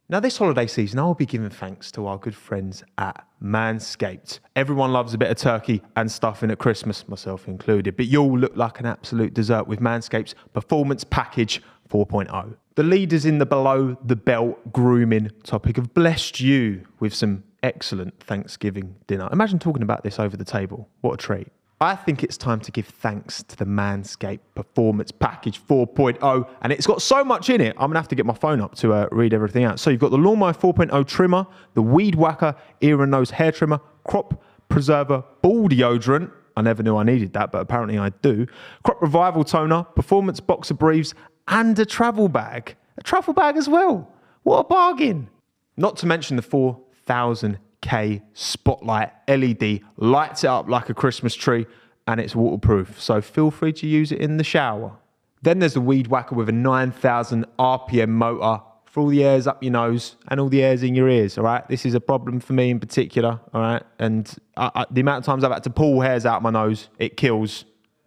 Now, this holiday season, I'll be giving thanks to our good friends at Manscaped. Everyone loves a bit of turkey and stuffing at Christmas, myself included, but you'll look like an absolute dessert with Manscaped's Performance Package 4.0. The leaders in the below the belt grooming topic have blessed you with some excellent Thanksgiving dinner. Imagine talking about this over the table. What a treat. I think it's time to give thanks to the Manscaped Performance Package 4.0, and it's got so much in it, I'm going to have to get my phone up to read everything out. So you've got the Lawnmower 4.0 trimmer, the Weed Whacker ear and nose hair trimmer, Crop Preserver ball deodorant. I never knew I needed that, but apparently I do. Crop Revival toner, Performance boxer briefs, and a travel bag. A travel bag as well. What a bargain. Not to mention the 4,000K Spotlight LED, lights it up like a Christmas tree, and it's waterproof, so feel free to use it in the shower. Then there's the Weed Whacker with a 9,000 RPM motor for all the hairs up your nose and all the hairs in your ears, all right? This is a problem for me in particular, all right? And the amount of times I've had to pull hairs out of my nose, it kills.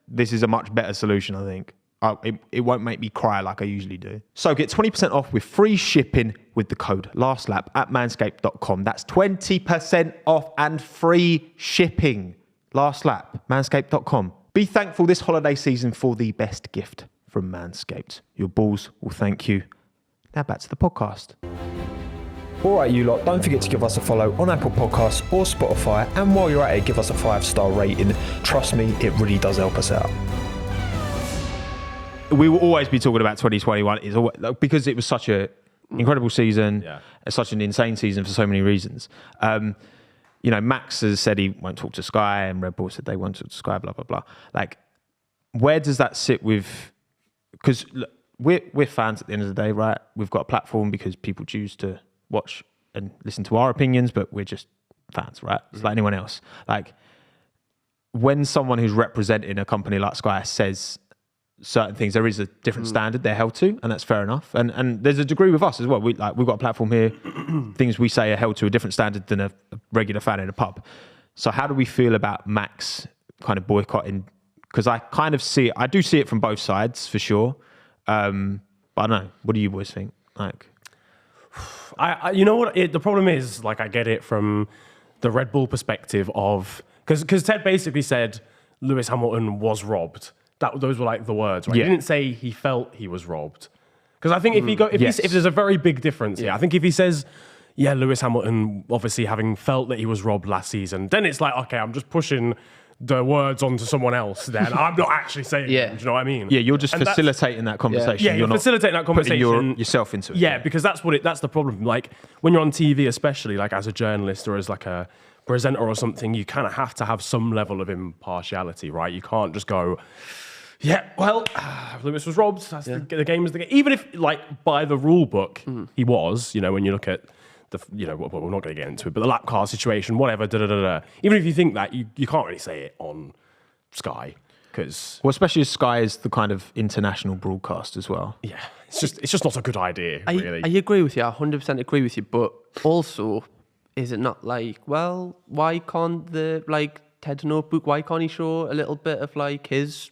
This is a much better solution, I think. It won't make me cry like I usually do. So get 20% off with free shipping with the code LASTLAP at manscaped.com. That's 20% off and free shipping. LASTLAP, manscaped.com. Be thankful this holiday season for the best gift from Manscaped. Your balls will thank you. Now back to the podcast. All right, you lot, don't forget to give us a follow on Apple Podcasts or Spotify. And while you're at it, give us a 5-star rating. Trust me, it really does help us out. We will always be talking about 2021 because it was such an incredible season, such an insane season for so many reasons. Max has said he won't talk to Sky, and Red Bull said they won't talk to Sky, blah, blah, blah. Like, where does that sit with... Because we're fans at the end of the day, right? We've got a platform because people choose to watch and listen to our opinions, but we're just fans, right? It's like anyone else. Like, when someone who's representing a company like Sky says certain things, there is a different standard they're held to, and that's fair enough. And there's a degree with us as well. We've got a platform here. Things we say are held to a different standard than a regular fan in a pub. So how do we feel about Max kind of boycotting? Because I do see it from both sides for sure. But I don't know. What do you boys think? Like, you know what? The problem is, like, I get it from the Red Bull perspective of because Ted basically said Lewis Hamilton was robbed. Those were like the words, right? Yeah. He didn't say he felt he was robbed. Because I think if there's a very big difference here, I think if he says, yeah, Lewis Hamilton obviously having felt that he was robbed last season, then it's like, okay, I'm just pushing the words onto someone else then. I'm not actually saying them, do you know what I mean? Yeah, you're just facilitating that conversation. Yeah, you're facilitating that conversation. Putting yourself into it. Yeah, because that's the problem. Like, when you're on TV, especially like as a journalist or as like a presenter or something, you kind of have to have some level of impartiality, right? You can't just go... Yeah, well, Lewis was robbed. The game is the game. Even if, like, by the rule book, he was, when you look at we're not going to get into it, but the lap car situation, whatever, Even if you think that, you can't really say it on Sky, because... Well, especially as Sky is the kind of international broadcast as well. Yeah, it's just not a good idea, really. I agree with you, I 100% agree with you, but also, is it not like, well, why can't Ted's notebook, why can't he show a little bit of, like, his...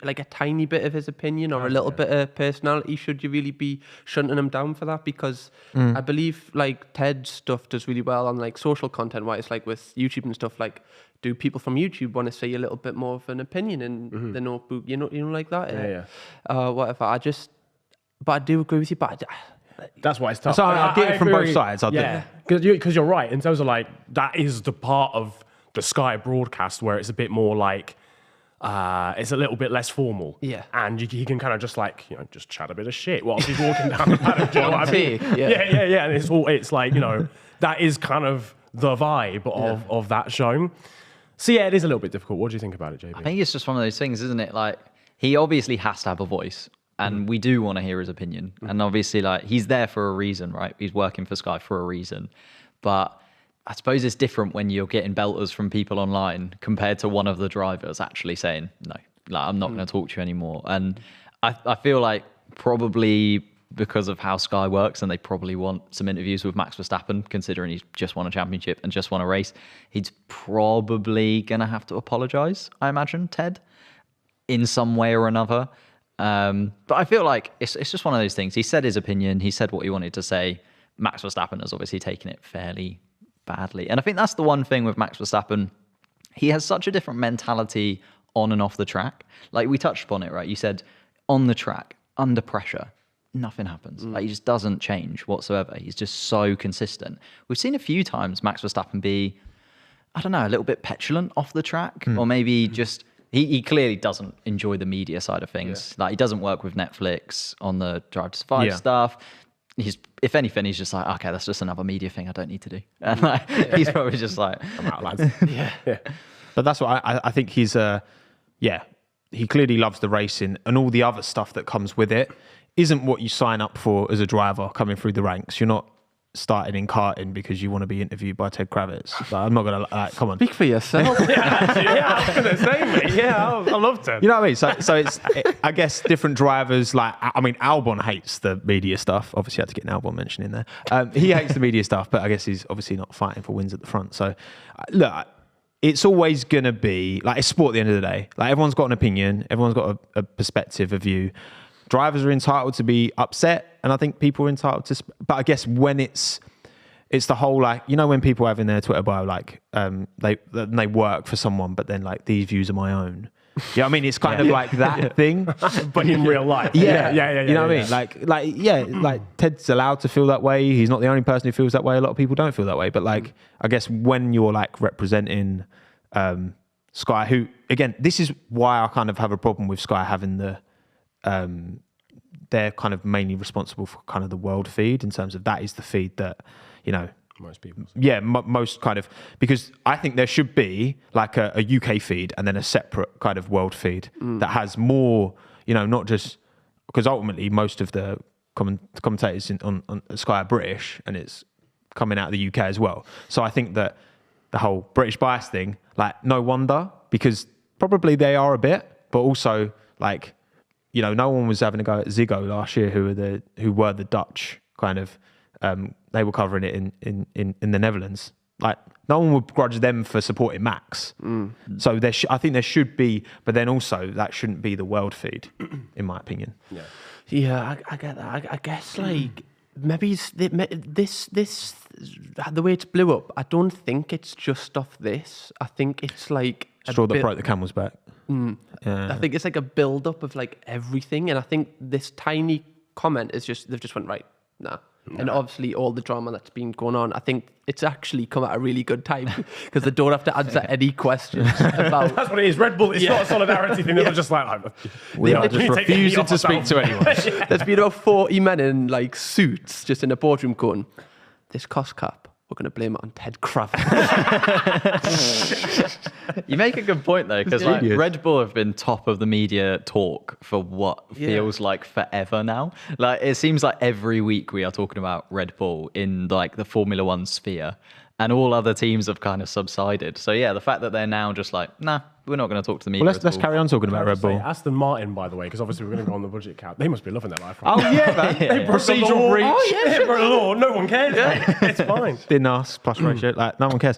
like a tiny bit of his opinion or a little bit of personality? Should you really be shunting him down for that? Because I believe like Ted's stuff does really well on like social content wise, like with YouTube and stuff. Like, do people from YouTube want to see a little bit more of an opinion in the notebook? You know, like that. Whatever. But I do agree with you. But that's why it's tough. So I get it from both sides. Because you're right in terms of like that is the part of the Sky broadcast where it's a bit more like. It's a little bit less formal. Yeah. And he can kind of just like, just chat a bit of shit whilst he's walking down the paddock. Do you know what I mean? Yeah. And it's like, that is kind of the vibe of that show. So yeah, it is a little bit difficult. What do you think about it, JB? I think it's just one of those things, isn't it? Like, he obviously has to have a voice, and we do want to hear his opinion. And obviously, like, he's there for a reason, right? He's working for Sky for a reason. But I suppose it's different when you're getting belters from people online compared to one of the drivers actually saying, no, like, I'm not going to talk to you anymore. And I feel like probably because of how Sky works, and they probably want some interviews with Max Verstappen, considering he's just won a championship and just won a race, he's probably going to have to apologise, I imagine, Ted, in some way or another. But I feel like it's just one of those things. He said his opinion. He said what he wanted to say. Max Verstappen has obviously taken it fairly badly. And I think that's the one thing with Max Verstappen. He has such a different mentality on and off the track. Like we touched upon it, right? You said on the track, under pressure, nothing happens. Like he just doesn't change whatsoever. He's just so consistent. We've seen a few times Max Verstappen be, I don't know, a little bit petulant off the track, or maybe just he clearly doesn't enjoy the media side of things. Like he doesn't work with Netflix on the Drive to Survive stuff. If anything, he's just like, okay, that's just another media thing I don't need to do. And like, he's probably just like, I'm out, lads. Yeah. But that's what I think he's, he clearly loves the racing, and all the other stuff that comes with it isn't what you sign up for as a driver coming through the ranks. You're not starting in karting because you want to be interviewed by Ted Kravitz. Like, I'm not going to, come on. Speak for yourself. I was going to say, mate. Yeah, I love Ted. You know what I mean? So it's, I guess, different drivers. Like, I mean, Albon hates the media stuff. Obviously, I had to get an Albon mention in there. He hates the media stuff, but I guess he's obviously not fighting for wins at the front. So, look, it's always going to be, like, it's sport at the end of the day. Like, everyone's got an opinion. Everyone's got a perspective, a view. Drivers are entitled to be upset, and I think people are entitled to... But I guess when it's the whole, like, you know, when people have in their Twitter bio, like, they work for someone, but then, like, these views are my own. Yeah, I mean, it's kind of like that thing. But in real life. Yeah. You know what I mean? Like Ted's allowed to feel that way. He's not the only person who feels that way. A lot of people don't feel that way. But, like, I guess when you're, like, representing Sky, who, again, this is why I kind of have a problem with Sky having the... they're kind of mainly responsible for kind of the world feed, in terms of that is the feed that, you know, most people. Yeah, most kind of, because I think there should be like a UK feed and then a separate kind of world feed that has more, you know, not just, because ultimately most of the commentators on Sky are British, and it's coming out of the UK as well. So I think that the whole British bias thing, like, no wonder, because probably they are a bit, but also, like, you know, no one was having a go at Ziggo last year, who were the Dutch kind of. They were covering it in the Netherlands. Like, no one would begrudge them for supporting Max. So I think there should be, but then also that shouldn't be the world feed, in my opinion. Yeah, I get that. I guess, like, maybe this the way it's blew up. I don't think it's just off this. I think it's like straw that broke the camel's back. I think it's like a build up of like everything, and I think this tiny comment is just they've just went right. Nah. And obviously all the drama that's been going on, I think it's actually come at a really good time, because they don't have to answer any questions about... That's what it is. Red Bull, it's not a solidarity thing. They're just like... We are just refusing to speak to anyone. There's been about 40 men in like suits just in a boardroom going, this cost cap, we're going to blame it on Ted Kravitz. You make a good point, though, because like, Red Bull have been top of the media talk for what feels like forever now. Like, it seems like every week we are talking about Red Bull in like the Formula One sphere, and all other teams have kind of subsided. So yeah, the fact that they're now just like, nah, we're not going to talk to the media. Well, let's carry on talking about Red Bull. Aston Martin, by the way, because obviously we're going to go on the budget cap. They must be loving their life. Right? Oh yeah, man. Procedural breach. Oh yeah, for a law, no one cares. It's fine. Didn't ask, plus ratio, like, no one cares.